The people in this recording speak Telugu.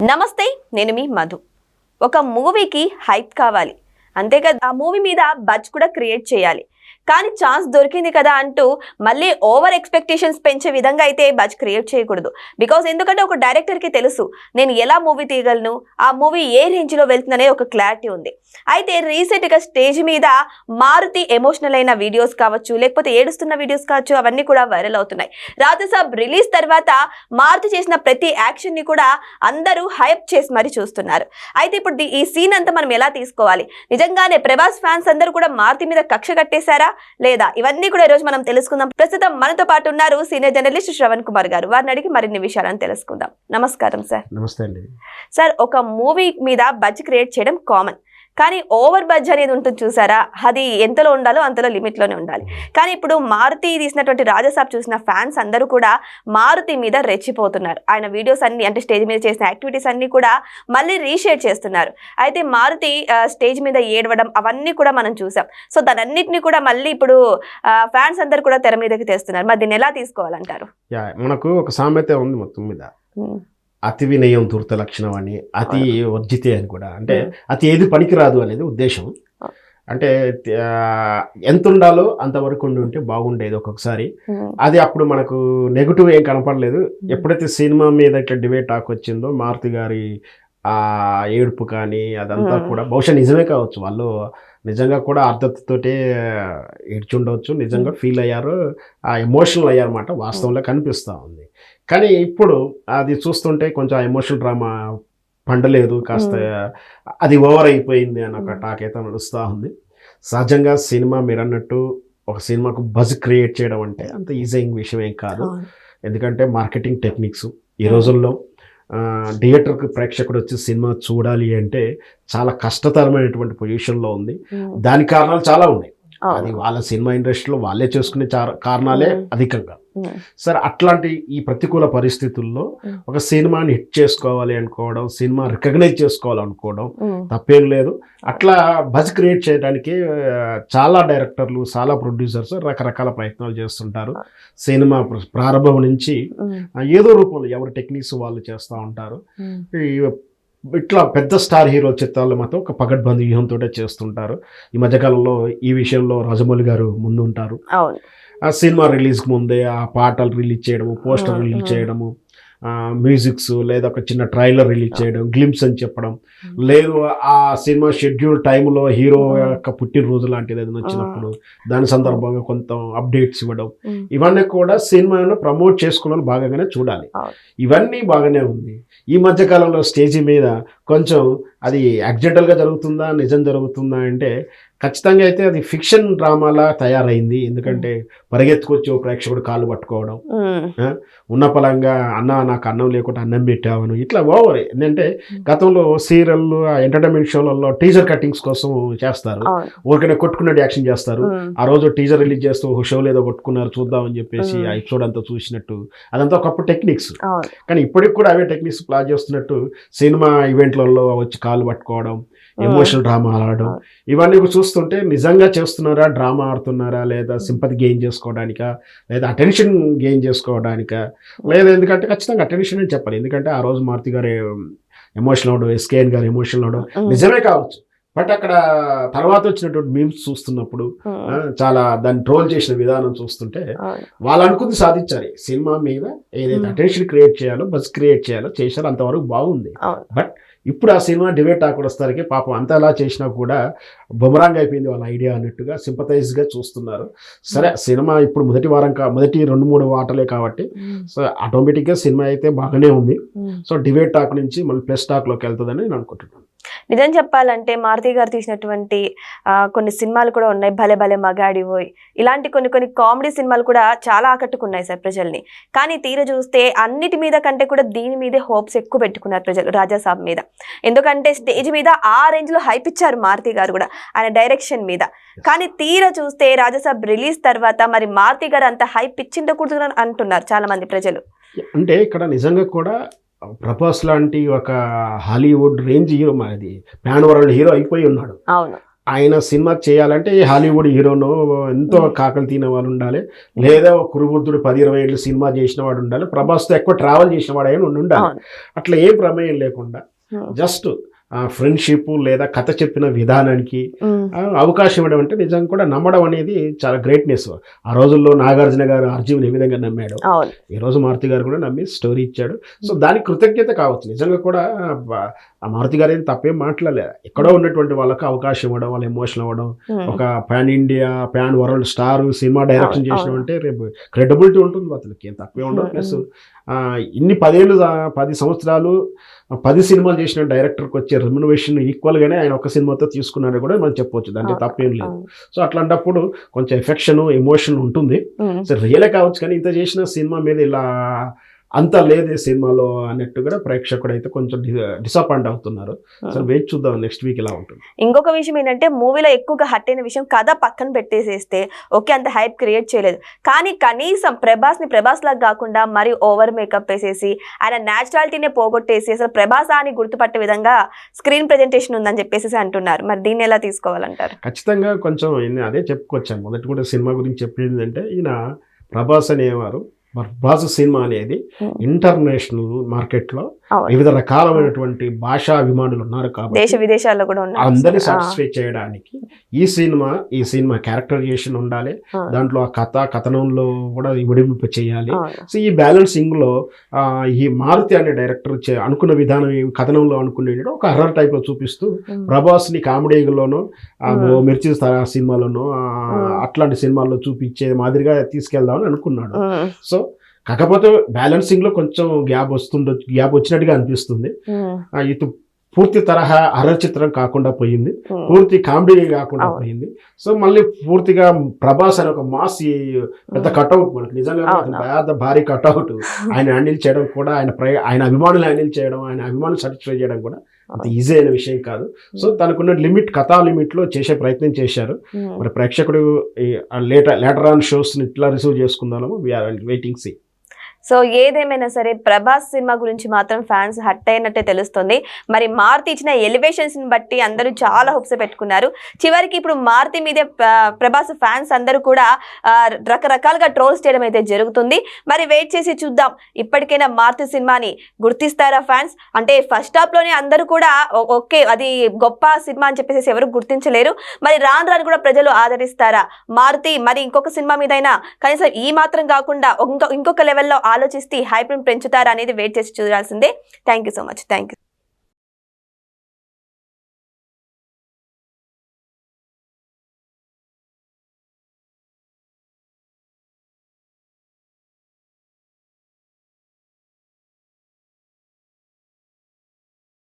నమస్తే, నేను మీ మధు. ఒక మూవీకి హైప్ కావాలి, అంతే కదా. ఆ మూవీ మీద బజ్ కూడా క్రియేట్ చేయాలి. కానీ ఛాన్స్ దొరికింది కదా అంటూ మళ్ళీ ఓవర్ ఎక్స్పెక్టేషన్స్ పెంచే విధంగా అయితే బజ్ క్రియేట్ చేయకూడదు. బికాస్ ఎందుకంటే ఒక డైరెక్టర్కి తెలుసు నేను ఎలా మూవీ తీయగలను, ఆ మూవీ ఏ రేంజ్లో వెళ్తుందనే ఒక క్లారిటీ ఉంది. అయితే రీసెంట్గా స్టేజ్ మీద మారుతి ఎమోషనల్ అయిన వీడియోస్ కావచ్చు, లేకపోతే ఏడుస్తున్న వీడియోస్ కావచ్చు, అవన్నీ కూడా వైరల్ అవుతున్నాయి. రాజసాబ్ రిలీజ్ తర్వాత మారుతి చేసిన ప్రతి యాక్షన్ని కూడా అందరూ హైప్ చేసి మరీ చూస్తున్నారు. అయితే ఇప్పుడు ఈ సీన్ అంతా మనం ఎలా తీసుకోవాలి? నిజంగానే ప్రభాస్ ఫ్యాన్స్ అందరూ కూడా మారుతి మీద కక్ష కట్టేశారా లేదా? ఇవన్నీ కూడా ఈరోజు మనం తెలుసుకుందాం. ప్రస్తుతం మనతో పాటు ఉన్నారు సీనియర్ జర్నలిస్ట్ శ్రవణ్ కుమార్ గారు. వారిని అడిగి మరిన్ని విషయాలను తెలుసుకుందాం. నమస్కారం సార్. నమస్తే అండి. సార్, ఒక మూవీ మీద బజ్ క్రియేట్ చేయడం కామన్, కానీ ఓవర్ బజ్ అనేది ఉంటుంది చూసారా, అది ఎంతలో ఉండాలో అంతలో లిమిట్లోనే ఉండాలి. కానీ ఇప్పుడు మారుతి తీసినటువంటి రాజసాబ్ చూసిన ఫ్యాన్స్ అందరూ కూడా మారుతి మీద రెచ్చిపోతున్నారు. ఆయన వీడియోస్ అన్ని, అంటే స్టేజ్ మీద చేసిన యాక్టివిటీస్ అన్ని కూడా మళ్ళీ రీషేర్ చేస్తున్నారు. అయితే మారుతి స్టేజ్ మీద ఏడవడం అవన్నీ కూడా మనం చూసాం. సో దానన్నిటిని కూడా మళ్ళీ ఇప్పుడు ఫ్యాన్స్ అందరూ కూడా తెర మీదకి తెస్తున్నారు. మరి దీన్ని ఎలా తీసుకోవాలంటారు? మనకు ఒక సామెత ఉంది మొత్తం మీద, అతి వినయం ధూర్త లక్షణం అని, అతి వర్జితే అని కూడా, అంటే అతి ఏది పనికిరాదు అనేది ఉద్దేశం. అంటే ఎంత ఉండాలో అంతవరకు ఉంటే బాగుండేది ఒక్కొక్కసారి. అది అప్పుడు మనకు నెగిటివ్ ఏం కనపడలేదు. ఎప్పుడైతే సినిమా మీద ఇట్లా డిబేట్ టాక్ వచ్చిందో, మారుతి గారి ఆ ఏడుపు కానీ అదంతా కూడా బహుశా నిజమే కావచ్చు, వాళ్ళు నిజంగా కూడా అర్థతోటే ఏడ్చుండవచ్చు, నిజంగా ఫీల్ అయ్యారు, ఆ ఎమోషనల్ అయ్యారన్నమాట, వాస్తవంలో కనిపిస్తూ ఉంది. కానీ ఇప్పుడు అది చూస్తుంటే కొంచెం ఎమోషనల్ డ్రామా పండలేదు, కాస్త అది ఓవర్ అయిపోయింది అని ఒక టాక్ అయితే నడుస్తూ ఉంది. సహజంగా సినిమా మీరు అన్నట్టు ఒక సినిమాకు బజ్ క్రియేట్ చేయడం అంటే అంత ఈజీ అయిన విషయం ఏం కాదు. ఎందుకంటే మార్కెటింగ్ టెక్నిక్స్ ఈ రోజుల్లో థియేటర్కి ప్రేక్షకుడు వచ్చి సినిమా చూడాలి అంటే చాలా కష్టతరమైనటువంటి పొజిషన్లో ఉంది. దాని కారణాలు చాలా ఉన్నాయి. అది వాళ్ళ సినిమా ఇండస్ట్రీలో వాళ్ళే చేసుకునే కారణాలే అధికంగా. సరే, అట్లాంటి ఈ ప్రతికూల పరిస్థితుల్లో ఒక సినిమాని హిట్ చేసుకోవాలి అనుకోవడం, సినిమా రికగ్నైజ్ చేసుకోవాలనుకోవడం తప్పేం లేదు. అట్లా బజ్ క్రియేట్ చేయడానికి చాలా డైరెక్టర్లు, చాలా ప్రొడ్యూసర్స్ రకరకాల ప్రయత్నాలు చేస్తుంటారు. సినిమా ప్రారంభం నుంచి ఏదో రూపంలో ఎవరి టెక్నిక్స్ వాళ్ళు చేస్తూ ఉంటారు. ఇట్లా పెద్ద స్టార్ హీరో చిత్రాలు మాత్రం ఒక పగడ్బందీ వ్యూహంతో చేస్తుంటారు. ఈ మధ్యకాలంలో ఈ విషయంలో రాజమౌళి గారు ముందు ఉంటారు. ఆ సినిమా రిలీజ్కి ముందే ఆ పాటలు రిలీజ్ చేయడము, పోస్టర్ రిలీజ్ చేయడము, మ్యూజిక్స్ లేదా ఒక చిన్న ట్రైలర్ రిలీజ్ చేయడం, గ్లిమ్స్ అని చెప్పడం, లేదు ఆ సినిమా షెడ్యూల్ టైంలో హీరో యొక్క పుట్టినరోజు లాంటిది ఏదైనా వచ్చినప్పుడు దాని సందర్భంగా కొంత అప్డేట్స్ ఇవ్వడం, ఇవన్నీ కూడా సినిమాను ప్రమోట్ చేసుకోవాలని భాగంగానే చూడాలి. ఇవన్నీ బాగానే ఉంది. ఈ మధ్యకాలంలో స్టేజీ మీద కొంచెం అది యాక్సిడెంటల్గా జరుగుతుందా, నిజం జరుగుతుందా అంటే ఖచ్చితంగా అయితే అది ఫిక్షన్ డ్రామాలా తయారైంది. ఎందుకంటే పరిగెత్తుకొచ్చి ప్రేక్షకుడు కాళ్ళు పట్టుకోవడం, ఉన్న పలంగా అన్న నాకు అన్నం లేకుండా అన్నం పెట్టావను, ఇట్లా ఓవర్. ఏంటంటే గతంలో సీరియల్ ఎంటర్టైన్మెంట్ షోలలో టీజర్ కట్టింగ్స్ కోసం చేస్తారు, ఊరికనే కొట్టుకున్నట్టు యాక్షన్ చేస్తారు. ఆ రోజు టీజర్ రిలీజ్ చేస్తూ ఒక షోలో ఏదో కొట్టుకున్నారు చూద్దామని చెప్పేసి ఆ ఎపిసోడ్ అంతా చూసినట్టు, అదంతా ఒకప్పుడు టెక్నిక్స్. కానీ ఇప్పటికి కూడా అవే టెక్నిక్స్ ప్లా చేస్తున్నట్టు సినిమా ఈవెంట్లలో వచ్చి కాళ్ళు పట్టుకోవడం, ఎమోషనల్ డ్రామా ఆడడం, ఇవన్నీ చూస్తుంటే నిజంగా చేస్తున్నారా, డ్రామా ఆడుతున్నారా, లేదా సింపతి గెయిన్ చేసుకోవడానికా, లేదా అటెన్షన్ గెయిన్ చేసుకోవడానికా, లేదా ఎందుకంటే ఖచ్చితంగా అటెన్షన్ అని చెప్పాలి. ఎందుకంటే ఆ రోజు మారుతి గారు ఎమోషనల్ అవడం, ఎస్కేఎన్ గారు ఎమోషనల్ అవడం నిజమే కావచ్చు. బట్ అక్కడ తర్వాత వచ్చినటువంటి మీమ్స్ చూస్తున్నప్పుడు చాలా దాన్ని ట్రోల్ చేసిన విధానం చూస్తుంటే వాళ్ళు అనుకుంది సాధించాలి. సినిమా మీద ఏదైతే అటెన్షన్ క్రియేట్ చేయాలో, బజ్ క్రియేట్ చేయాలో చేశారో అంతవరకు బాగుంది. బట్ ఇప్పుడు ఆ సినిమా డిబేట్ ఆకొడేసరికి పాపం అంతా ఎలా చేసినా కూడా బొమరాంగ్ అయిపోయింది వాళ్ళ ఐడియా అన్నట్టుగా సింపథైజ్గా చూస్తున్నారు. సరే, సినిమా ఇప్పుడు మొదటి 2-3 ఆటలే కాబట్టి సో ఆటోమేటిక్గా సినిమా అయితే బాగానే ఉంది. సో డిబేట్ టాక్ నుంచి మళ్ళీ ప్లస్ టాక్లోకి వెళ్తుందని నేను అనుకుంటున్నాను. నిజం చెప్పాలంటే మారుతి గారు తీసినటువంటి కొన్ని సినిమాలు కూడా ఉన్నాయి, భలే భలే మగాడి పోయ్, ఇలాంటి కొన్ని కామెడీ సినిమాలు కూడా చాలా ఆకట్టుకున్నాయి సార్ ప్రజల్ని. కానీ తీర చూస్తే అన్నిటి మీద కంటే కూడా దీని మీదే హోప్స్ ఎక్కువ పెట్టుకున్నారు ప్రజలు, రాజాసాబ్ మీద. ఎందుకంటే స్టేజ్ మీద ఆ రేంజ్లో హైప్ ఇచ్చారు మారుతి గారు కూడా ఆయన డైరెక్షన్ మీద. కానీ తీర చూస్తే రాజాసాబ్ రిలీజ్ తర్వాత మరి మారుతి గారు అంత హైప్ ఇచ్చిండకూడదు అంటున్నారు చాలా మంది ప్రజలు. అంటే ఇక్కడ నిజంగా కూడా ప్రభాస్ లాంటి ఒక హాలీవుడ్ రేంజ్ హీరో, అది ప్యాన్ వరల్డ్ హీరో అయిపోయి ఉన్నాడు. అవును. ఆయన సినిమా చేయాలంటే ఈ హాలీవుడ్ హీరోను ఎంతో కాకలు తినే వాళ్ళు ఉండాలి, లేదా కురుబుద్ధుడు 10-20 ఏళ్ళు సినిమా చేసిన వాడు ఉండాలి, ప్రభాస్తో ఎక్కువ ట్రావెల్ చేసిన వాడు అయినా ఉండాలి. అట్లా ఏం ప్రమేయం లేకుండా జస్ట్ ఫ్రెండ్షిప్ లేదా కథ చెప్పిన విధానానికి అవకాశం ఇవ్వడం అంటే నిజంగా కూడా నమ్మడం అనేది చాలా గ్రేట్నెస్. ఆ రోజుల్లో నాగార్జున గారు అర్జున్ ఏ విధంగా నమ్మాడు, ఈ రోజు మారుతి గారు కూడా నమ్మి స్టోరీ ఇచ్చాడు. సో దానికి కృతజ్ఞత కావచ్చు. నిజంగా కూడా ఆ మారుతి గారు ఏం తప్పేం మాట్లాడలేదు. ఎక్కడో ఉన్నటువంటి వాళ్ళకి అవకాశం ఇవ్వడం, వాళ్ళు ఎమోషన్ అవ్వడం, ఒక pan India pan world star cinema direction చేసిన అంటే రేపు క్రెడిబిలిటీ ఉంటుంది అతనికి, ఏం తప్పే ఉండదు. ప్లస్ ఇన్ని 10 సంవత్సరాలు 10 సినిమాలు చేసిన డైరెక్టర్కి వచ్చే రెమ్యునరేషన్ ఈక్వల్గానే ఆయన ఒక సినిమాతో తీసుకున్నాడు కూడా మనం చెప్పవచ్చు, దాంట్లో తప్పేం లేదు. సో అట్లాంటప్పుడు కొంచెం ఎఫెక్షన్ ఎమోషన్ ఉంటుంది. సో రియలే కావచ్చు, కానీ ఇంత చేసిన సినిమా మీద ఇలా అంత లేదు సినిమాలో అన్నట్టు కూడా ప్రేక్షకుడు అయితే కొంచెం డిసప్పాయింట్ అవుతున్నారు. సో వెయిట్ చూద్దాం నెక్స్ట్ వీక్ ఎలా ఉంటుంది. ఇంకొక విషయం ఏంటంటే మూవీలో ఎక్కువగా హట్ అయిన విషయం కథ పక్కన పెట్టేసేస్తే ఓకే అంత హైప్ క్రియేట్ చేయలేదు, కానీ కనీసం ప్రభాస్ లాగా కాకుండా మరి ఓవర్ మేకప్ వేసేసి ఆయన న్యాచురాలిటీనే పోగొట్టేసి అసలు ప్రభాస్ అని గుర్తుపట్టే విధంగా స్క్రీన్ ప్రెజెంటేషన్ ఉందని చెప్పేసి అంటున్నారు. మరి దీన్ని ఎలా తీసుకోవాలంటారు? ఖచ్చితంగా కొంచెం అదే చెప్పుకొచ్చాను మొదటి కూడా సినిమా గురించి చెప్పేది అంటే, ఈయన ప్రభాస్ అనేవారు ప్రభాస్ సినిమా అనేది ఇంటర్నేషనల్ మార్కెట్లో వివిధ రకాలైనటువంటి భాషా అభిమానులు ఉన్నారు కాబట్టి దేశ విదేశాల్లో కూడా ఉన్నారు, అందరినీ సాటిస్ఫై చేయడానికి ఈ సినిమా క్యారెక్టరైజేషన్ ఉండాలి, దాంట్లో ఆ కథనంలో కూడా విడిపింప చేయాలి. సో ఈ బ్యాలెన్సింగ్ లో ఈ మారుతి అనే డైరెక్టర్ అనుకున్న విధానం కథనంలో అనుకునేది ఒక హర్రర్ టైప్ లో చూపిస్తూ ప్రభాస్ ని కామెడీలోనో మిర్చి సినిమాలోనో అట్లాంటి సినిమాల్లో చూపించే మాదిరిగా తీసుకెళ్దామని అనుకున్నాడు. సో కాకపోతే బ్యాలెన్సింగ్ లో కొంచెం గ్యాప్ వచ్చినట్టుగా అనిపిస్తుంది. ఇటు పూర్తి తరహా హర్రర్ చిత్రం కాకుండా పోయింది, పూర్తి కామెడీ కాకుండా పోయింది. సో మళ్ళీ పూర్తిగా ప్రభాస్ అనే ఒక మాస్ పెద్ద కట్అవుట్, మనకి నిజంగా పెద్ద భారీ కట్అవుట్ ఆయన హ్యాండిల్ చేయడం కూడా, ఆయన అభిమానులు హ్యాండిల్ చేయడం, ఆయన అభిమానులు సాటిస్ఫై చేయడం కూడా అంత ఈజీ అయిన విషయం కాదు. సో తనకున్న కథా లిమిట్ లో చేసే ప్రయత్నం చేశారు. మరి ప్రేక్షకుడు లేటర్ ఆన్ షోస్ ని ఇట్లా రిసీవ్ చేసుకుందామో వీఆర్ వెయిటింగ్ సి. సో ఏదేమైనా సరే ప్రభాస్ సినిమా గురించి మాత్రం ఫ్యాన్స్ హట్ అయినట్టే తెలుస్తుంది. మరి మారుతి ఇచ్చిన ఎలివేషన్స్ ని బట్టి అందరూ చాలా హోప్స్ పెట్టుకున్నారు. చివరికి ఇప్పుడు మారుతి మీదే ప్రభాస్ ఫ్యాన్స్ అందరూ కూడా రకరకాలుగా ట్రోల్స్ చేయడం అయితే జరుగుతుంది. మరి వెయిట్ చేసి చూద్దాం, ఇప్పటికైనా మారుతి సినిమాని గుర్తిస్తారా ఫ్యాన్స్? అంటే ఫస్ట్ హాఫ్ లోనే అందరూ కూడా ఓకే అది గొప్ప సినిమా అని చెప్పేసి ఎవరు గుర్తించలేరు. మరి రాను కూడా ప్రజలు ఆదరిస్తారా మారుతి? మరి ఇంకొక సినిమా మీదైనా కనీసం ఈ మాత్రం కాకుండా ఇంకొక లెవెల్లో ఆలోచిస్తే హైప్ పెంచుతారా అనేది వెయిట్ చేసి చూడాల్సిందే. Thank you so much. Thank you.